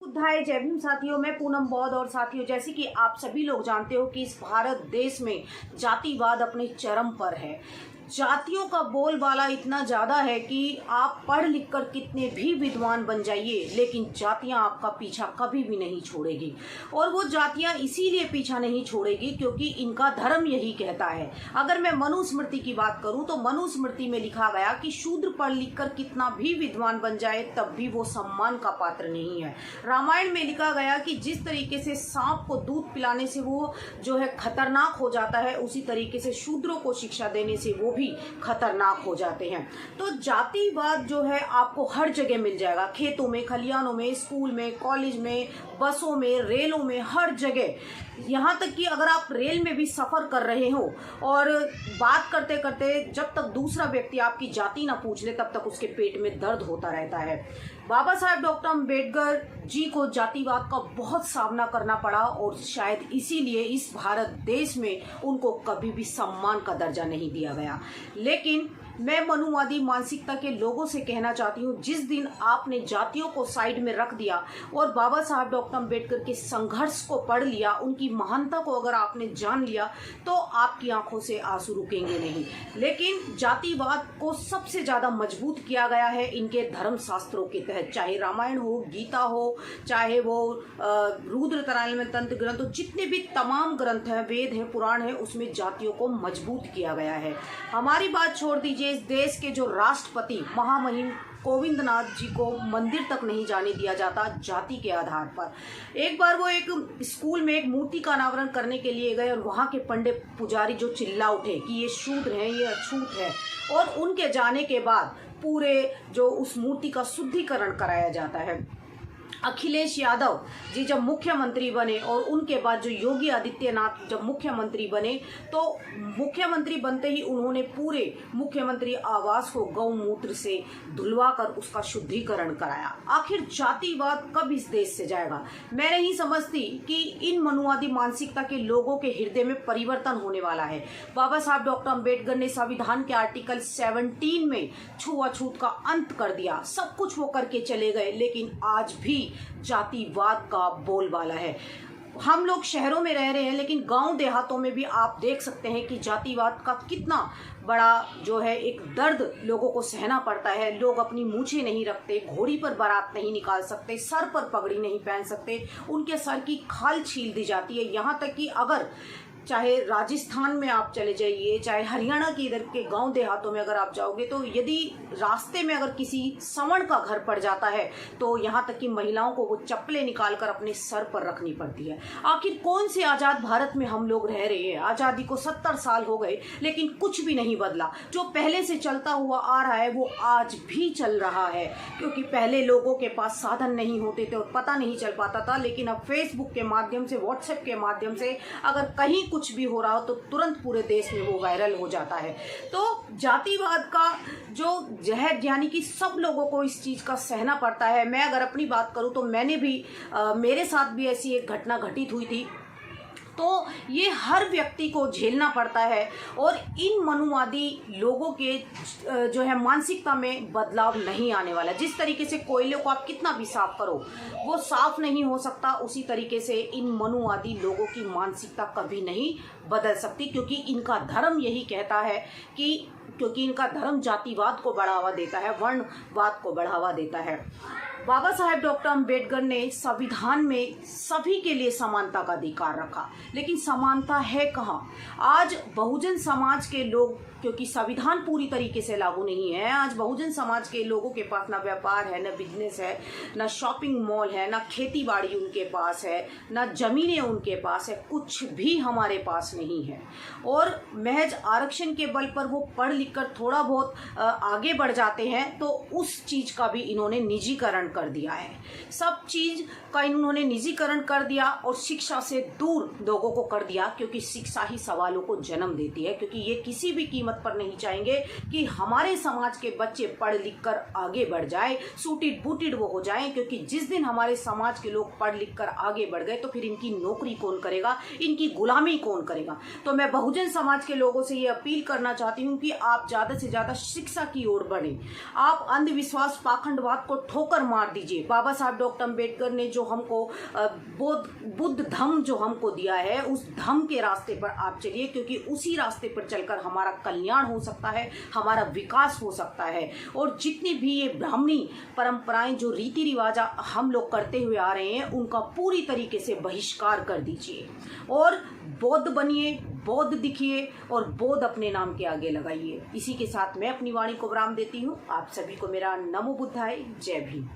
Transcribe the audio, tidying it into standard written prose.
बुद्धाय जय भीम साथियों, मैं पूनम बौद्ध। और साथियों, जैसे कि आप सभी लोग जानते हो कि इस भारत देश में जातिवाद अपने चरम पर है। जातियों का बोलबाला इतना ज़्यादा है कि आप पढ़ लिख कर कितने भी विद्वान बन जाइए, लेकिन जातियां आपका पीछा कभी भी नहीं छोड़ेगी। और वो जातियां इसीलिए पीछा नहीं छोड़ेगी क्योंकि इनका धर्म यही कहता है। अगर मैं मनुस्मृति की बात करूं तो मनुस्मृति में लिखा गया कि शूद्र पढ़ लिख कर कितना भी विद्वान बन जाए तब भी वो सम्मान का पात्र नहीं है। रामायण में लिखा गया कि जिस तरीके से सांप को दूध पिलाने से वो जो है खतरनाक हो जाता है, उसी तरीके से शूद्रों को शिक्षा देने से वो भी खतरनाक हो जाते हैं। तो जातिवाद जो है आपको हर जगह मिल जाएगा, खेतों में, खलिहानों में, स्कूल में, कॉलेज में, बसों में, रेलों में, हर जगह। यहाँ तक कि अगर आप रेल में भी सफर कर रहे हो और बात करते करते जब तक दूसरा व्यक्ति आपकी जाति ना पूछ ले तब तक उसके पेट में दर्द होता रहता है। बाबा साहेब डॉक्टर अम्बेडकर जी को जातिवाद का बहुत सामना करना पड़ा और शायद इसीलिए इस भारत देश में उनको कभी भी सम्मान का दर्जा नहीं दिया गया। लेकिन मैं मनुवादी मानसिकता के लोगों से कहना चाहती हूँ, जिस दिन आपने जातियों को साइड में रख दिया और बाबा साहब डॉक्टर अम्बेडकर के संघर्ष को पढ़ लिया, उनकी महानता को अगर आपने जान लिया तो आपकी आंखों से आंसू रुकेंगे नहीं। लेकिन जातिवाद को सबसे ज़्यादा मजबूत किया गया है इनके धर्म शास्त्रों के तहत, चाहे रामायण हो, गीता हो, चाहे वो रुद्र तंत्र ग्रंथ हो, जितने भी तमाम ग्रंथ हैं, वेद हैं, पुराण हैं, उसमें जातियों को मजबूत किया गया है। हमारी बात छोड़ दीजिए, इस देश के जो राष्ट्रपति महामहिम गोविंद नाथ जी को मंदिर तक नहीं जाने दिया जाता जाति के आधार पर। एक बार वो एक स्कूल में एक मूर्ति का अनावरण करने के लिए गए और वहाँ के पंडित पुजारी जो चिल्ला उठे कि ये शूद्र है, ये अछूत है, और उनके जाने के बाद पूरे जो उस मूर्ति का शुद्धिकरण कराया जाता है। अखिलेश यादव जी जब मुख्यमंत्री बने और उनके बाद जो योगी आदित्यनाथ जब मुख्यमंत्री बने, तो मुख्यमंत्री बनते ही उन्होंने पूरे मुख्यमंत्री आवास को गौमूत्र से धुलवा कर उसका शुद्धिकरण कराया। आखिर जातिवाद कब इस देश से जाएगा? मैं नहीं समझती कि इन मनुवादी मानसिकता के लोगों के हृदय में परिवर्तन होने वाला है। बाबा साहब डॉक्टर अम्बेडकर ने संविधान के आर्टिकल 17 में छुआछूत का अंत कर दिया, सब कुछ वो करके चले गए, लेकिन आज भी जातिवाद का बोलबाला है। हम लोग शहरों में रह रहे हैं, लेकिन गांव देहातों में भी आप देख सकते हैं कि जातिवाद का कितना बड़ा जो है एक दर्द लोगों को सहना पड़ता है। लोग अपनी मूछें नहीं रखते, घोड़ी पर बारात नहीं निकाल सकते, सर पर पगड़ी नहीं पहन सकते, उनके सर की खाल छील दी जाती है। यहाँ तक कि अगर चाहे राजस्थान में आप चले जाइए, चाहे हरियाणा के इधर के गांव देहातों में अगर आप जाओगे, तो यदि रास्ते में अगर किसी सवर्ण का घर पड़ जाता है तो यहाँ तक कि महिलाओं को वो चप्पलें निकालकर अपने सर पर रखनी पड़ती है। आखिर कौन से आज़ाद भारत में हम लोग रह रहे हैं? आज़ादी को 70 साल हो गए, लेकिन कुछ भी नहीं बदला। जो पहले से चलता हुआ आ रहा है वो आज भी चल रहा है, क्योंकि पहले लोगों के पास साधन नहीं होते थे और पता नहीं चल पाता था, लेकिन अब फेसबुक के माध्यम से, व्हाट्सएप के माध्यम से अगर कहीं कुछ भी हो रहा हो तो तुरंत पूरे देश में वो वायरल हो जाता है। तो जातिवाद का जो जहर, यानी कि सब लोगों को इस चीज़ का सहना पड़ता है। मैं अगर अपनी बात करूं तो मैंने भी मेरे साथ भी ऐसी एक घटना घटित हुई थी, तो ये हर व्यक्ति को झेलना पड़ता है। और इन मनुवादी लोगों के जो है मानसिकता में बदलाव नहीं आने वाला। जिस तरीके से कोयले को आप कितना भी साफ करो वो साफ नहीं हो सकता, उसी तरीके से इन मनुवादी लोगों की मानसिकता कभी नहीं बदल सकती, क्योंकि इनका धर्म यही कहता है कि क्योंकि इनका धर्म जातिवाद को बढ़ावा देता है, वर्णवाद को बढ़ावा देता है। बाबा साहेब डॉक्टर अम्बेडकर ने संविधान में सभी के लिए समानता का अधिकार रखा, लेकिन समानता है कहाँ? आज बहुजन समाज के लोग, क्योंकि संविधान पूरी तरीके से लागू नहीं है, आज बहुजन समाज के लोगों के पास ना व्यापार है, ना बिजनेस है, ना शॉपिंग मॉल है, ना खेती बाड़ी उनके पास है, ना जमीनें उनके पास है, कुछ भी हमारे पास नहीं है। और महज आरक्षण के बल पर वो पढ़ लिख कर थोड़ा बहुत आगे बढ़ जाते हैं, तो उस चीज़ का भी इन्होंने निजीकरण कर दिया है। सब चीज़ का इन्होंने निजीकरण कर दिया और शिक्षा से दूर लोगों को कर दिया, क्योंकि शिक्षा ही सवालों को जन्म देती है, क्योंकि ये किसी भी कीमत कीमत पर नहीं चाहेंगे कि हमारे समाज के बच्चे पढ़ लिख कर आगे बढ़ जाए, सूटिड बूटिड वो हो जाएं, क्योंकि जिस दिन हमारे समाज के लोग पढ़ लिख कर आगे बढ़ गए तो फिर इनकी नौकरी कौन करेगा, इनकी गुलामी कौन करेगा। तो मैं बहुजन समाज के लोगों से ये अपील करना चाहती हूँ कि आप ज़्यादा से ज़्यादा शिक्षा की ओर बढ़ें। आप अंधविश्वास पाखंडवाद को ठोकर मार दीजिए। बाबा साहब डॉक्टर अम्बेडकर ने जो हमको बुद्ध धम्म जो हमको दिया है, उस धम्म के रास्ते पर आप चलिए, क्योंकि उसी रास्ते पर चलकर हमारा कल्याण हो सकता है, हमारा विकास हो सकता है। और जितनी भी ये ब्राह्मणी परंपराएं जो रीति रिवाज हम लोग करते हुए आ रहे हैं, उनका पूरी तरीके से बहिष्कार कर दीजिए और बौद्ध बनिए, बौद्ध दिखिए और बौद्ध अपने नाम के आगे लगाइए। इसी के साथ मैं अपनी वाणी को विराम देती हूँ। आप सभी को मेरा नमो बुद्धाय, जय भीम।